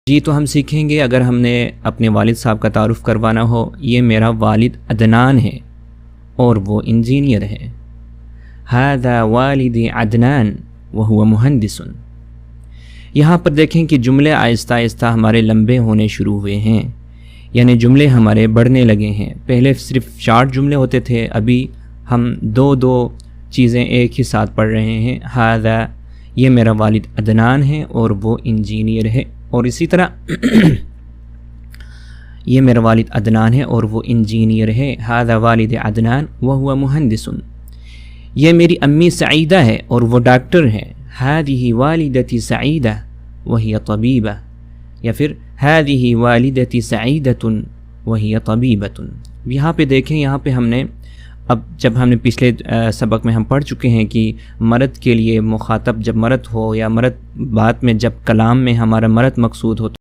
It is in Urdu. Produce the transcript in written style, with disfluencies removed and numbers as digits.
جی تو ہم سیکھیں گے، اگر ہم نے اپنے والد صاحب کا تعارف کروانا ہو، یہ میرا والد عدنان ہے اور وہ انجینئر ہے. ھذا والدی عدنان وہو مہندس. یہاں پر دیکھیں کہ جملے آہستہ آہستہ ہمارے لمبے ہونے شروع ہوئے ہیں، یعنی جملے ہمارے بڑھنے لگے ہیں. پہلے صرف شارٹ جملے ہوتے تھے، ابھی ہم دو چیزیں ایک ہی ساتھ پڑھ رہے ہیں. ھذا یہ میرا والد عدنان ہے اور وہ انجینئر ہے، اور اسی طرح یہ میرا والد عدنان ہے اور وہ انجینئر ہے. ھذا والد عدنان وہو مہندس. یہ میری امی سعیدہ ہے اور وہ ڈاکٹر ہے. ھذہ والدتی سعیدہ وہی طبیبہ، یا پھر ھذہ والدتی سعیدۃ وہی طبیبۃ. یہاں پہ دیکھیں، یہاں پہ ہم نے اب جب ہم نے پچھلے سبق میں ہم پڑھ چکے ہیں کہ مرد کے لیے مخاطب جب مرد ہو یا مرد بات میں جب کلام میں ہمارا مرد مقصود ہو